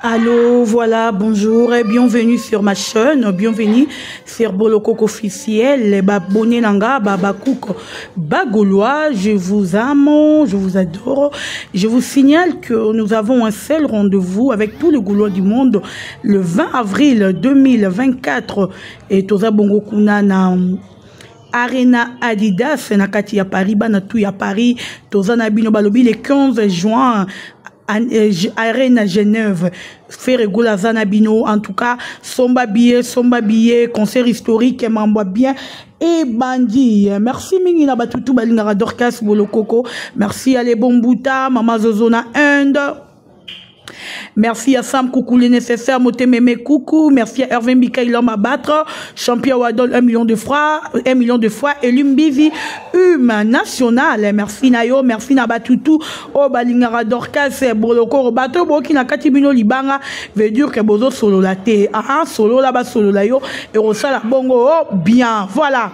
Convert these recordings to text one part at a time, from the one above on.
Allô, voilà, bonjour et bienvenue sur ma chaîne, bienvenue sur Bolokoko officiel, Babone Nanga, Babakouk, Bagolois, je vous aime, je vous adore. Je vous signale que nous avons un seul rendez-vous avec tous les Gaulois du monde le 20 avril 2024 et Toza Bongo Kunana. Arena Adidas, Nakati ya Paris, Banatou ya Paris, Toza Nabino Balobi le 15 juin. Arena Genève, faire Gola Zanabino, en tout cas, Somba billet, concert historique, m'envoie bien. Et Bandi, merci Mingina Batutu Balingara Dorcas Bolokoko, merci à les Bombouta, Mama Zozona Inde. Merci à Sam Koukou, les nécessaires, Motememe Koukou. Merci à Hervé Mika, l'homme à battre. Champion Wadol, 1 million de fois. Et Lumbivi, national. Merci Nayo, merci Nabatutu. Oh, Balingara Dorcas, Boloko, Bato, Boki, Nakatibino, Libanga. Veut dire que Bozo solo la te. Ah, solo là-bas, solo là yo. Et Rosala Bongo, oh, bien. Voilà.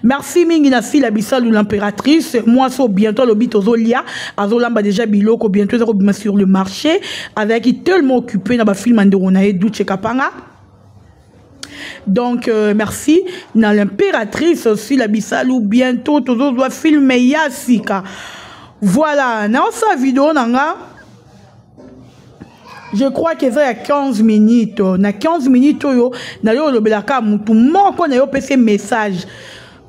Merci Mingina Sila Bissalou l'impératrice. Moi, so bientôt le bitozolia. Azolamba déjà biloko, bientôt sur le marché. Avec tellement occupé dans le film Andoronae Douche Kapanga. Donc, merci. Dans l'impératrice aussi, la Bissalou, bientôt, tout le monde doit filmer Yassika. Voilà. Dans sa vidéo, je crois que ça y a 15 minutes. Dans 15 minutes, dans le belaka, tout le monde a fait message.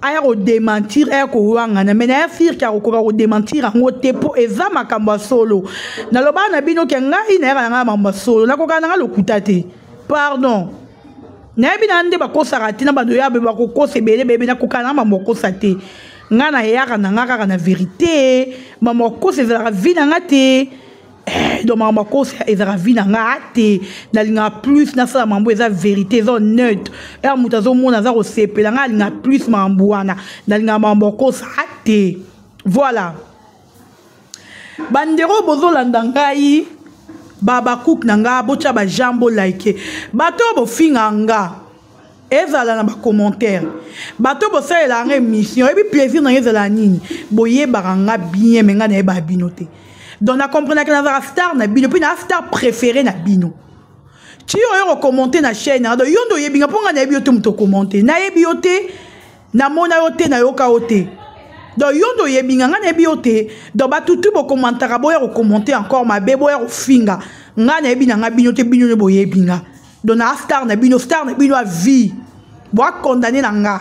Ayo démentir eko wanga mais na fir ka ko démentir ngo tepo eza makambo solo na loba na bino ke ngai na nga mamba solo na ko kana lokuta te pardon na bina nde ba ko sarati na bando ya be ba ko sebele bebe na ko kana mamba ko sate nga na ya kana nga na vérité mamba ko se za vina ngate donc maman cause ezara vina ngate nalinga plus na sala mambo eza vérité zo neutre et mutazo mona za osepela nga linga plus mambo wana nalinga mambo cause ate voilà bandero bozo landangai baba cook nanga bocha ba jambo like bato bo finga nga ezala na ba commentaire bato bo sala nga émission et puis plaisir na ezala nini boye baranga bien menga na ba binote. Donc, on comprend que la star na bino, puis la star préférée na bino. Tu as commenté na chaîne, donc yondo yebinga ponga na biote muto commenter. Na yebiote, na mona yote na yoka yote. Donc yondo yebinga na biote, donc ba tout bo commentaire boya commenter encore ma bebo ya finga. Nga na yebina nga binote bino bo yebinga. Donc na star na bino a vie. Boa condamner na nga.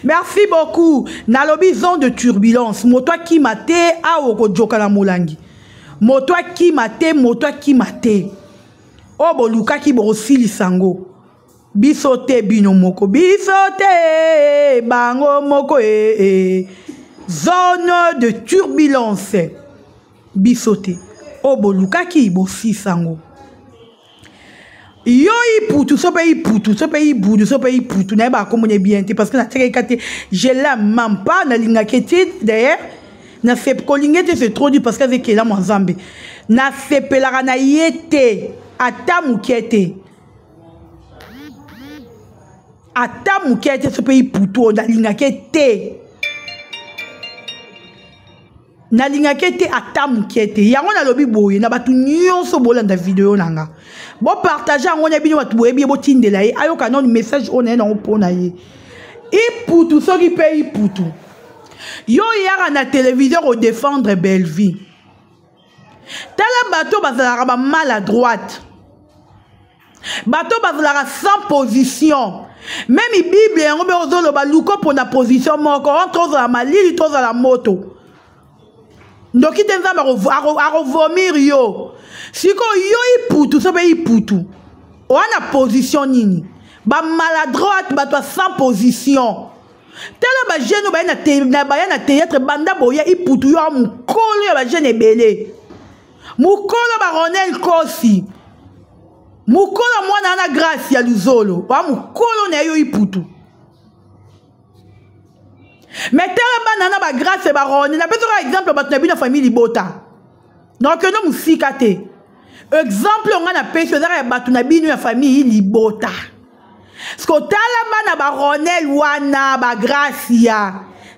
Merci beaucoup. Nalobi zone de turbulence. Moto qui mate a oko joka na molangi. Moto qui mate. Obo luka ki bo sili sango. Bisote bino moko. Bisote bango moko Zone de turbulence. Bisote. Obo luka ki bo sili sango. Yo iputu so pays putu na ba comme on est bien parce que na teke je l'aime même pas na linga keti d'ailleurs na fait kolingete c'est trop dit parce que avec là mon zambe na fait pelara na yete ata mukete so pays putu na linga kete ata mukete yango na lobi boye na batu nyonso bolanda vidéo nanga bon partager on a bien wat boyebi bo tindela ye ayoka non message on est na opona ye iputu so ki paye iputu yo yara na télévision au défendre belle vie tala bato bazala ba maladroite bato bazala sans position même bible yango be ozolo ba luko pour na position moko entre la malili to za la moto ndoki tenza a revomir yo siko yo iputu so be iputu wana position nini ba maladroite ba toi sans position tala ba jeune ba na théâtre banda boya iputu yo mukolo ya ba jeune belé mukolo ba Ronel Kosi mukolo mwana na grâce ya luzolo wa mukolo na yo iputu. Mais tellement na ba grâce ba Ronel na besoin exemple ba na famille libota donc non musikate exemple on a pêché za ba na bino ya famille libota sko tala na ba Ronel wana ba grâce ya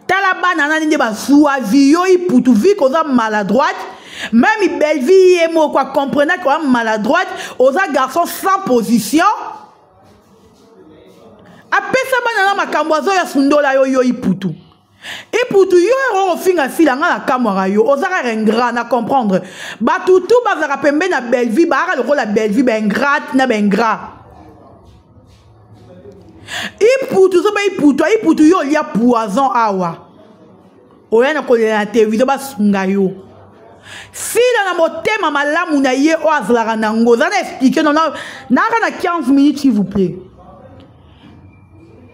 tala na nde ba suavi yo iputu vi ko za maladroite Même belle vie et moi quoi comprenez quoi maladroite aux garçons sans position. Apesa banana makambozo ya sundola yo iputu. Iputu yo finga sila nga la kamera yo ozaka ingrat na comprendre. Batutu bazaka pembe na belle vie ba le la belle vie ben ingrat na ben ingrat. Iputu so ba iputu yo lia poison awa. Oya na kolela na télévision ba sunga yo. Sila na motema malamu na ye o azlaka nango za na expliquer non na 15 minutes s'il vous plaît.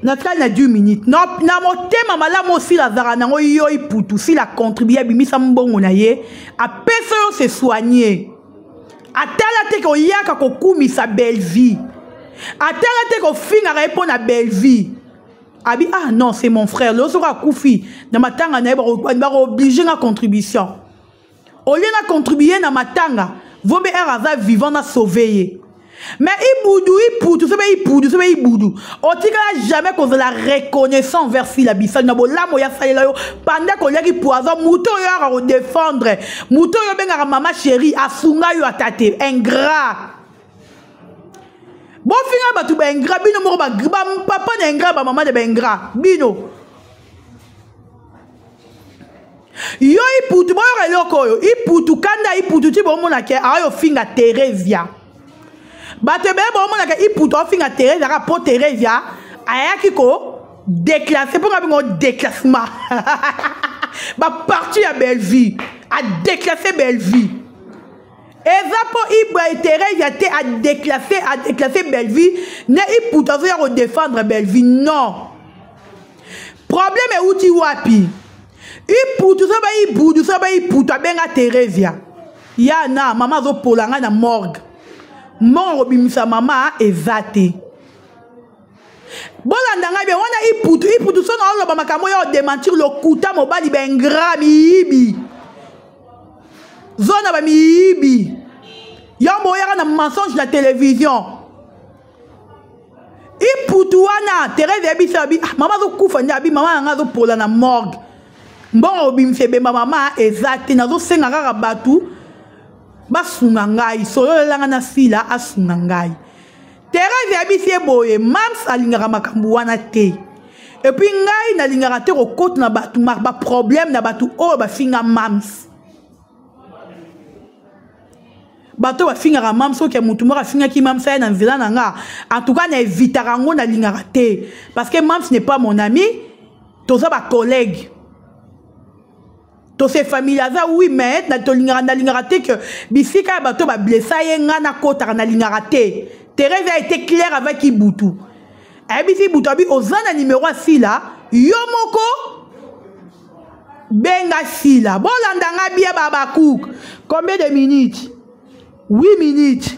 Nathalie na 10 minutes. Na motema malamu aussi la zara nango yo iputu si la contribuer bimisa mbongo na ye a personne se soigner. Atala te ko yaka ko kumisa belle vie. Atala te ko finga répondre à belle vie. Abi ah non c'est mon frère le sera koufi na matanga na ba obligé na contribution. Au lieu de contribuer na matanga, vous me eraza vivant na sauver. Mais ipoudou, ipoudou. On dit que jamais qu'on la reconnaissance vers la bissa na bola moya salela yo pendant qu'on y a qui poison mouton yo à défendre. Mouton yo benga maman chérie asunga yo atate ingrat. Bon finga batu ba ingrat bino mo ba papa na ingrat ba maman de ba ingrat bino. Yo iputu boyo eloko yo iputu kanda iputu ti bomo na ke ayo finga Teresia bate be bomo na ke iputu finga Teresia ka po Teresia ayaki ko déclasser pour ngabingo déclassement ba parti ya belle vie a déclasser belle vie eza po ibwa Teresia te a déclasser belle vie ne iputu zo ya défendre belle vie non problème est uti wapi. Iputu saba iputu abenga Teresia. Ya na mama zo polanga na morgue. Mon obimisa mama ezate. Bolandanga bien wana iputu so na oloba makambo ya démentir le kuta mobali bengra miibi. Zona ba miibi. Ya moyaka na mensonge na télévision. Iputu wana Teresia bisabi mama zo kufa ndabi mama nga zo pola na morgue. Bon obimse be mama ezate nazo senga kaka batu basunga ngai solo langa na sila asunga ngai Teresia bisi boye mams alingaka makambu wana te et puis ngai na lingaka te ko kote na batu ba problème na batu o ba finga mams bato ba finga mams so ke mutu mora finga ki mams na nzela nanga en tout cas na evitaka ngo na lingaka te parce que mams n'est pas mon ami toza ba collègue. To se famille aza oui mais na to lingara te que bisika bato ba blessa ye ngana kota na lingara te. Teresia a été clair avec Ibutu. Et bisi Ibutu abi ozana numéro sila yomoko benga sila. Bolandanga bia baba cook. Combien de minutes? 8 minutes.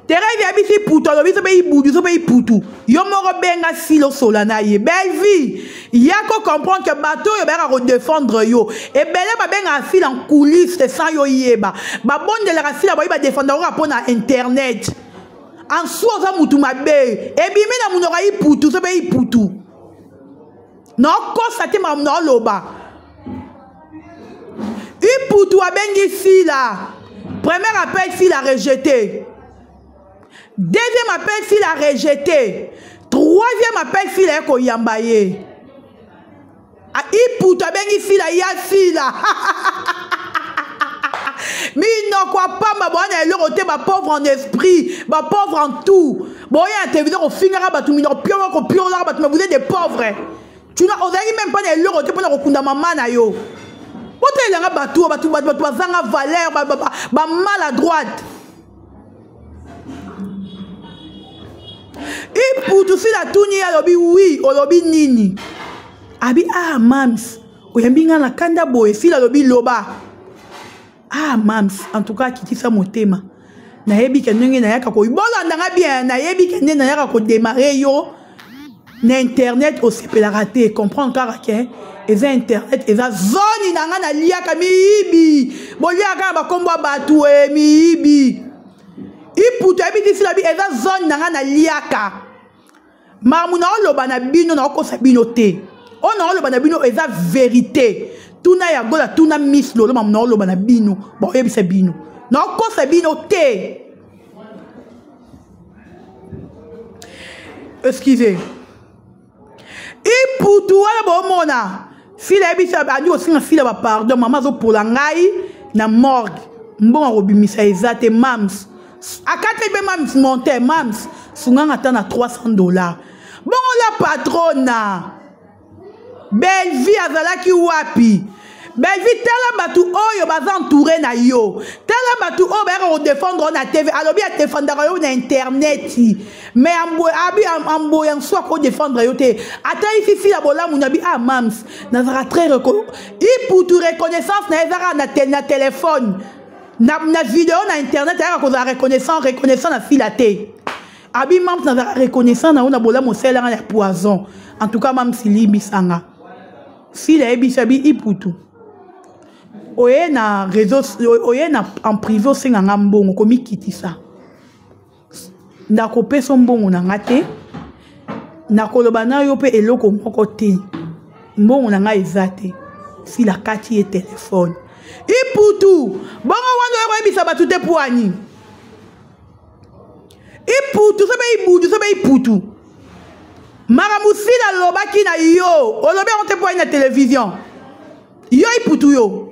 Teresia bisi puto lo biso be Ibutu so be Iputu. Yomoko benga silo solana ye. Belle vie. Yako comprendre que bateau yo ba redéfendre yo. Et belle ba benga fil en coulisses sans yo yeba. Ba bonne de la fil ba défendre rapport na internet. En soi za mutu mabe. Et bimi na munora Iputu so be Iputu. Non constater ma no loba. Iputu a bengi sila. Premier appel s'il a rejeté. Deuxième appel s'il a rejeté. Troisième appel s'il a koyambaye. A Iputu bengi fila ya fila. Mi non quoi pas ma bonne et l'autre ma pauvre en esprit, ma pauvre en tout. Bon y a télévision au finira batu mi non pio là batu mais vous êtes des pauvres. Tu n'as osé même pas les l'autre pour le kunda maman na yo. Pourquoi il y a batu zanga valeur ba maladroite. Iputu si la tourni à l'obi oui, au lobby nini. Abi ah mams, oyambinga na kanda boy si la lobby loba. Ah mams, en tout cas kiti sa motema. Na yebi kenenge na yaka ko ibola ndanga bien, na yebi kenenge na yaka ko démarrer yo. Na internet au sepela raté, comprendre car que eza internet eza zone nanga na liaka miibi. Boliaka ba kombo batu e miibi. Iputu ebiti si la bi eza zone nanga na liaka. Marmuna oloba na bino na okosa bino te. On a le banabino eza vérité. tuna ya gola tuna miss lolo mamna oloba na bino bon yebisa bino na kosa bino te. Excusez. Iputu wala bomona fila yebisa adi osinga fila ba pardon mama zo pola ngai na morgue mbonga robimisa ezate mams akate be mams monter mams sunga ata na $300 bongo la patrona belle vie azalaki wapi belle vie tala batu oyo baza entouré na yo tala batu oyo bayaka kodefendre na TV alobi ya defendaka yo na internet mais ambo yang soit ko défendre yo te ata ici la bolamu nabi ah mams nazara très pour reconnaissance na ezara na téléphone na vidéo na internet ayaka kozala reconnaissant na fila te abi mams nazara reconnaissant na ona bolamu selanga ya poison en tout cas mams libisanga fila ebisabi iputu oye na réseau oye na en privé singa ngambongo komi kitisa ndako peso mbongo na ngate nakoloba na yo pe eloko moko te mbongo na nga ezate si la kati e téléphone iputu bongo wana yo ebisa batu te poani iputu sebe iputu maramusila lobaki na yo olobe on te poani na télévision yo iputu yo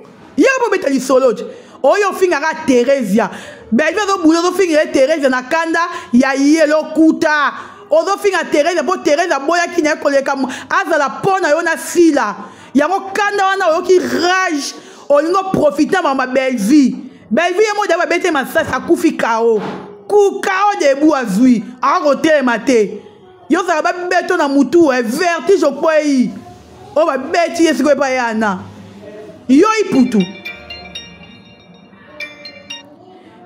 po beta lisoloje oyo fingaka Teresia belve zo bulo zo fingira Teresia na kanda ya yelo kuta ozo finga Teresia po Teresia boya kinya koleka azala pona yo na sila yango kanda wana oyo ki rage olingo profiter mama belvi yemo daba bete masasa kufi kao ku kao debu azui akote mate yo za ba beto na mutu vertige okoi o ba beti yesiko pa yana yo iputu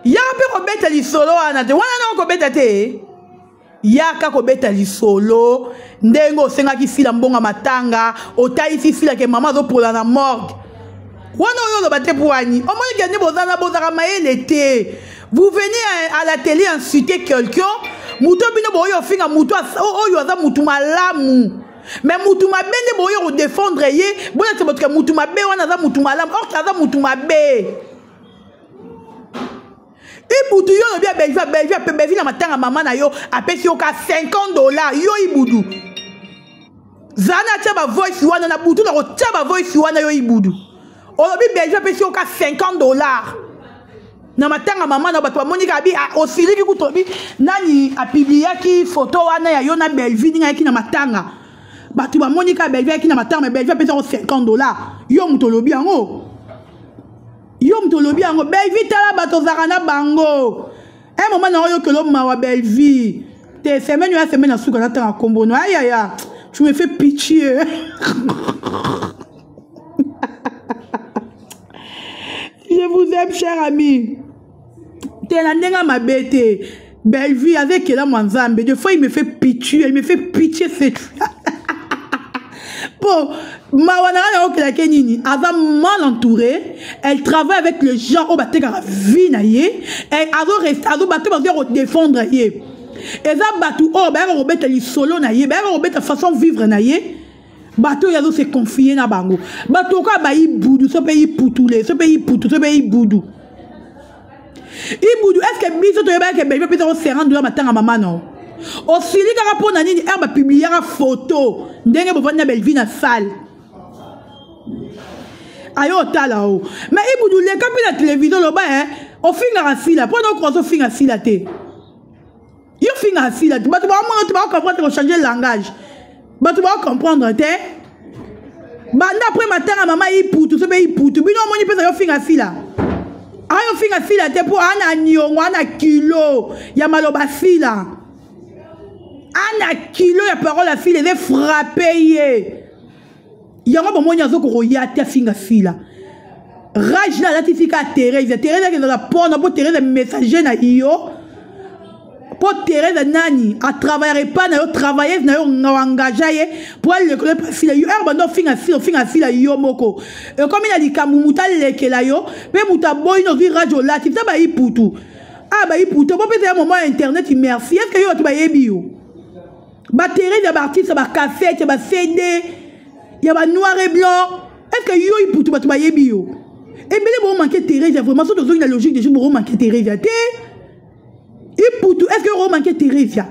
yaka pe kobeta lisolo wana te wana na kobeta te yaka kobeta lisolo ndengo osengaki fila mbonga matanga otaisi fila ke mama zo pola na morgue wana oyo loba te poani omoni ke ne bozaka mayele te vous venez à la télé insulter quelqu'un muto bino boyo finga muto oyo aza mutu malamu mais mutu mabe nde boyo défendre ye bona te botka mutu mabe wana aza mutu malamu or aza mutu mabe ibudu yo lobia belvi na matanga mama na yo apesi yo ka $50 yo ibudu zana tia ba voice wana na butu na ko tia ba voice wana yo ibudu olobi belvi apesi yo ka $50 na matanga mama na bato bamonika bi osiliki kutobi nani apibliaki photo wana ya yo na belvi ninga yaki na matanga bato bamonika belvi yaki na matanga mais belvi apesi yo $50 yo mutolobi yango yo mtolobi yango belvi tala bato zakana bango moment na yo que l'homme mawa belvi te semaine ya semaine na suka na tanga kombono aïe tu me fais pitié je vous aime cher ami te na ndenga mabete belvi avec la mwanzambe des fois il me fait pitié cette bon, Mawanara ok nini, ava mal entourée, elle travaille avec les gens au bateau la vie naie, elle a resté à bateau pour défendre yé. Et ça bateau oh ben robeta li solo naie, ben robeta façon vivre naie. Bateau yazo se confier na bango. Bateau ka ba ibudu, ce pays poutoulé, ce pays boudou. Ibudu est-ce que biso to yeba ke bebe peut se rendre là matin à maman non? Osili kaka pona nini herba publier la photo ndenge bovanda belvi na salle ayo tala o mais ibudu le kapi na télévision loba o finga rasila pona ko so finga sila te yo finga sila te bato ba mo to ba comprendre changer langage bato ba comprendre te banda après matin à maman iputu so be iputu bino moni pesa yo finga sila ayo finga sila te po ana nyongo ana kilo ya maloba sila ana kilo ya parole à fille les frappé yango bon monya zo ko ya ta finga fila rage la latifika Teresa que dans la porte pour Teresa messager na yo pour Teresa nani a travailler pas na yo travailleuse na yo engagé pour le connaître pas fila yo herba no finga fila yo moko et comme il a dit kamumuta lekela yo pe muta boy no vi radio latif ba iputu ba iputu bo peut-être un moment internet merci est-ce que yo tu ba yebi yo batterie de artiste ba cassette ba CD ya ba noir et blanc est-ce que yo iputu batu bayebi yo ebele bo manquer Thérèse vraiment so tozo la logique de bo manquer Thérèse té iputu est-ce que bo manquer Thérèse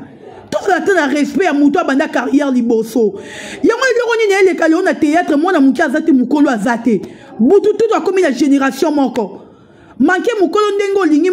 tout ça a respect à muto banda carrière liboso yango eloko nini ele kalo na théâtre mona muki azate mukolo azate butu tout a comme la génération moko manquer mukolo ndengo lingi